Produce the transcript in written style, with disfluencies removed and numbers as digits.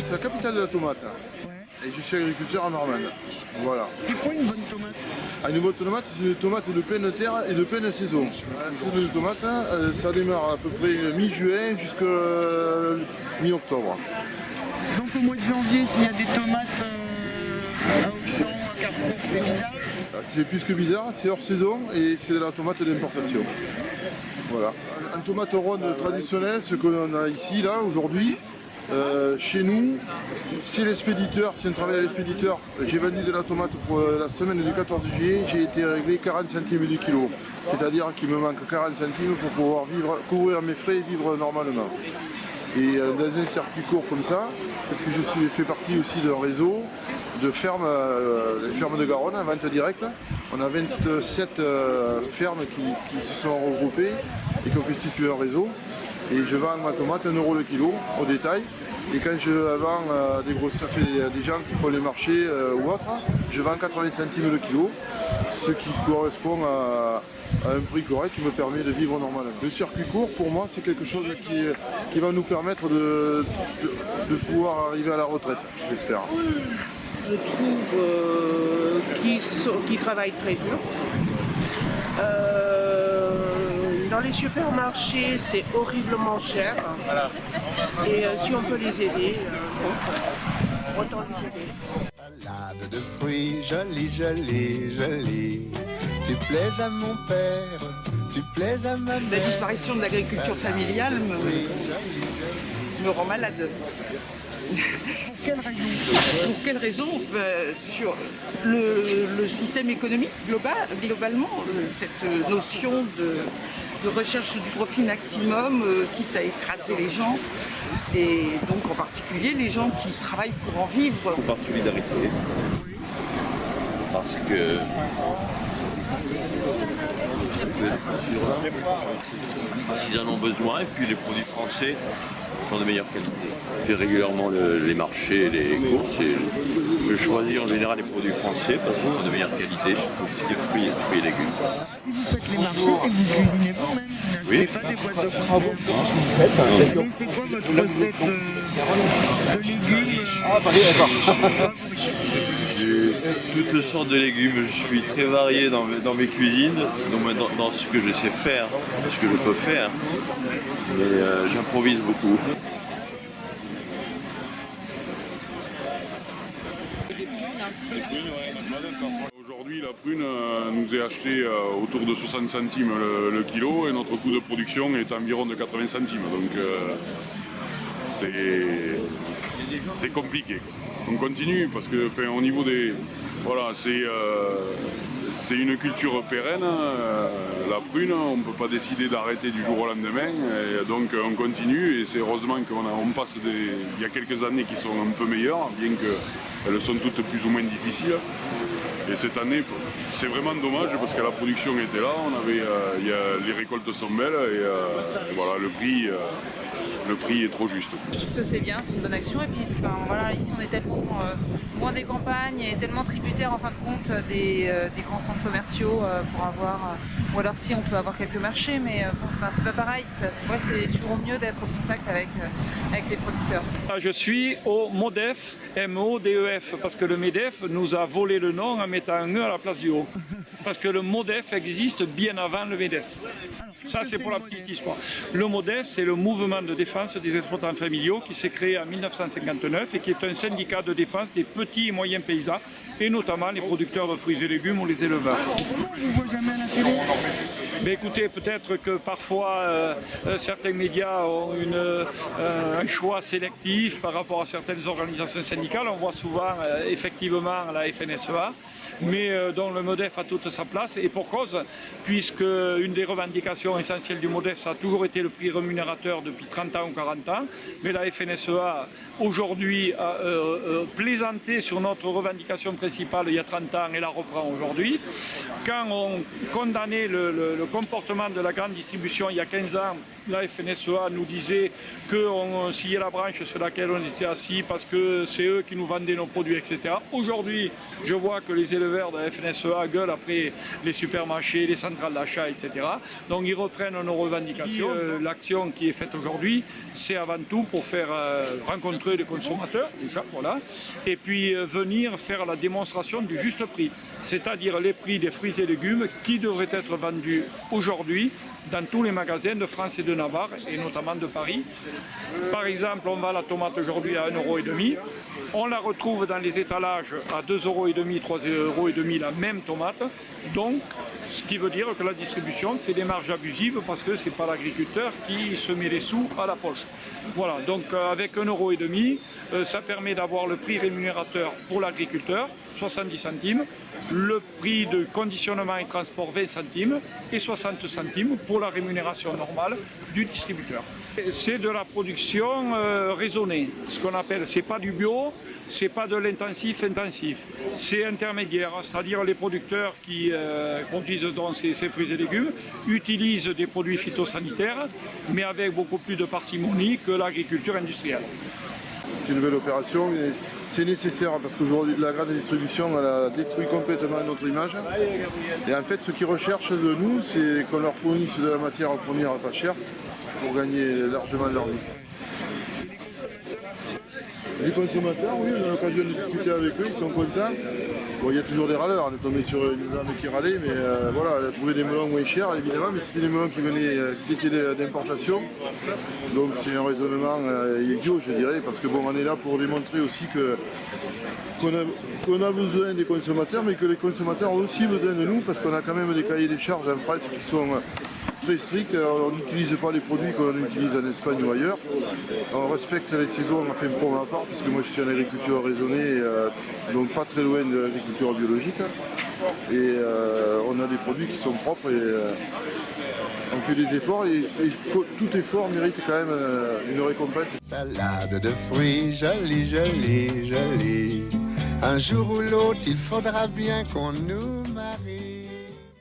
c'est la capitale de la tomate. Ouais. Et je suis agriculteur en Normande. Voilà. C'est quoi une bonne tomate? Une bonne tomate, c'est une tomate de pleine terre et de pleine saison. La saison de tomate, ça démarre à peu près mi-juin jusqu'à mi-octobre. Donc au mois de janvier, s'il y a des tomates à Auchan, à Carrefour, c'est bizarre. C'est plus que bizarre, c'est hors saison et c'est de la tomate d'importation. Voilà. En tomate ronde traditionnelle, ce que l'on a ici, là, aujourd'hui, chez nous, c'est l'expéditeur, si on travaille à l'expéditeur, j'ai vendu de la tomate pour la semaine du 14 juillet, j'ai été réglé 40 centimes du kilo. C'est-à-dire qu'il me manque 40 centimes pour pouvoir couvrir mes frais et vivre normalement. Et dans un circuit court comme ça, parce que je fais partie aussi d'un réseau de fermes, les fermes de Garonne, en vente directe. On a 27 fermes qui se sont regroupées et qui ont constitué un réseau. Et je vends ma tomate 1 € le kilo au détail. Et quand je vends ça fait des gens qui font les marchés ou autres, je vends 80 centimes le kilo, ce qui correspond à un prix correct qui me permet de vivre normalement. Le circuit court, pour moi, c'est quelque chose qui va nous permettre de pouvoir arriver à la retraite, j'espère. Je trouve qu'ils travaillent très dur. Dans les supermarchés, c'est horriblement cher. Et si on peut les aider, autant les aider. Salade de fruits, jolie, jolie, jolie. Tu plais à mon père, tu plais à ma mère. La disparition de l'agriculture familiale me rend malade. Pour quelle raison? Pour quelle raison? Sur le système économique globalement, cette notion de recherche du profit maximum, quitte à écraser les gens, et donc en particulier les gens qui travaillent pour en vivre. Par solidarité, parce que ils en ont besoin, et puis les produits français sont de meilleure qualité. Je fais régulièrement les marchés, les courses, et je choisis en général les produits français parce qu'ils sont de meilleure qualité, surtout aussi les fruits et légumes. Si vous faites les marchés, c'est que vous cuisinez vous-même, vous n'achetez pas des boîtes de conserve. Allez, c'est quoi votre recette de légumes J'ai toutes sortes de légumes, je suis très varié dans mes cuisines, dans ce que je sais faire, ce que je peux faire, mais j'improvise beaucoup. Aujourd'hui, la prune nous est achetée autour de 60 centimes le kilo et notre coût de production est environ de 80 centimes. Donc c'est compliqué. On continue parce que au niveau des... Voilà, c'est une culture pérenne, la prune, on ne peut pas décider d'arrêter du jour au lendemain, et donc on continue et c'est heureusement qu'on passe il y a quelques années qui sont un peu meilleures, bien qu'elles sont toutes plus ou moins difficiles. Et cette année, c'est vraiment dommage parce que la production était là, les récoltes sont belles et voilà, le prix est trop juste. Je trouve que c'est bien, c'est une bonne action. Et puis voilà, ici on est tellement loin des campagnes et tellement tributaire en fin de compte des grands centres commerciaux pour avoir... ou alors si on peut avoir quelques marchés, mais bon, c'est pas pareil. C'est vrai que c'est toujours mieux d'être en contact avec les producteurs. Je suis au MODEF, M-O-D-E-F, parce que le MEDEF nous a volé le nom en mettant un E à la place du O. Parce que le MODEF existe bien avant le MEDEF. Ça, c'est pour la petite histoire. Le MODEF, c'est le mouvement de défense des exploitants familiaux qui s'est créé en 1959 et qui est un syndicat de défense des petits et moyens paysans, et notamment les producteurs de fruits et légumes ou les éleveurs. Pourquoi on ne vous voit jamais à la télé? Mais écoutez, peut-être que parfois certains médias ont un choix sélectif par rapport à certaines organisations syndicales. On voit souvent effectivement la FNSEA, mais dont le MODEF a toute sa place, et pour cause, puisque une des revendications essentielles du MODEF, ça a toujours été le prix rémunérateur depuis 30 ans ou 40 ans, mais la FNSEA aujourd'hui a plaisanté sur notre revendication principale il y a 30 ans et la reprend aujourd'hui. Quand on condamnait le comportement de la grande distribution il y a 15 ans, la FNSEA nous disait qu'on sciait la branche sur laquelle on était assis parce que c'est eux qui nous vendaient nos produits, etc. Aujourd'hui, je vois que les éleveurs de la FNSEA gueulent après les supermarchés, les centrales d'achat, etc. Donc ils reprennent nos revendications. L'action qui est faite aujourd'hui, c'est avant tout pour faire rencontrer les consommateurs, déjà, voilà, et puis venir faire la démonstration du juste prix, c'est-à-dire les prix des fruits et légumes qui devraient être vendus aujourd'hui dans tous les magasins de France et de Navarre, et notamment de Paris. Par exemple, on vend la tomate aujourd'hui à 1,5 €. On la retrouve dans les étalages à 2,5 €, 3,5 € la même tomate. Donc, ce qui veut dire que la distribution fait des marges abusives parce que ce n'est pas l'agriculteur qui se met les sous à la poche. Voilà, donc avec 1,5 €, ça permet d'avoir le prix rémunérateur pour l'agriculteur, 70 centimes, le prix de conditionnement et transport 20 centimes et 60 centimes pour la rémunération normale du distributeur. C'est de la production raisonnée, ce qu'on appelle, c'est pas du bio, c'est pas de l'intensif intensif, c'est intermédiaire, c'est-à-dire les producteurs qui produisent donc ces fruits et légumes utilisent des produits phytosanitaires, mais avec beaucoup plus de parcimonie que l'agriculture industrielle. C'est une belle opération et c'est nécessaire parce qu'aujourd'hui la grande distribution elle a détruit complètement notre image. Et en fait ce qu'ils recherchent de nous c'est qu'on leur fournisse de la matière première pas chère pour gagner largement leur vie. Les consommateurs, oui, on a l'occasion de discuter avec eux, ils sont contents. Bon, il y a toujours des râleurs, on est tombé sur une dame qui râlait, mais voilà, elle a trouvé des melons moins chers évidemment, mais c'était des melons qui étaient d'importation. Donc c'est un raisonnement idiot je dirais, parce que bon, on est là pour démontrer aussi qu'on a besoin des consommateurs, mais que les consommateurs ont aussi besoin de nous, parce qu'on a quand même des cahiers des charges en France qui sont très stricts. Alors, on n'utilise pas les produits qu'on utilise en Espagne ou ailleurs. On respecte les saisons, enfin pour ma part, parce que moi je suis en agriculture raisonnée, donc pas très loin de l'agriculture biologique. Et on a des produits qui sont propres et on fait des efforts et tout effort mérite quand même une récompense. Salade de fruits, jolie, jolie, jolie. Un jour ou l'autre, il faudra bien qu'on nous marie.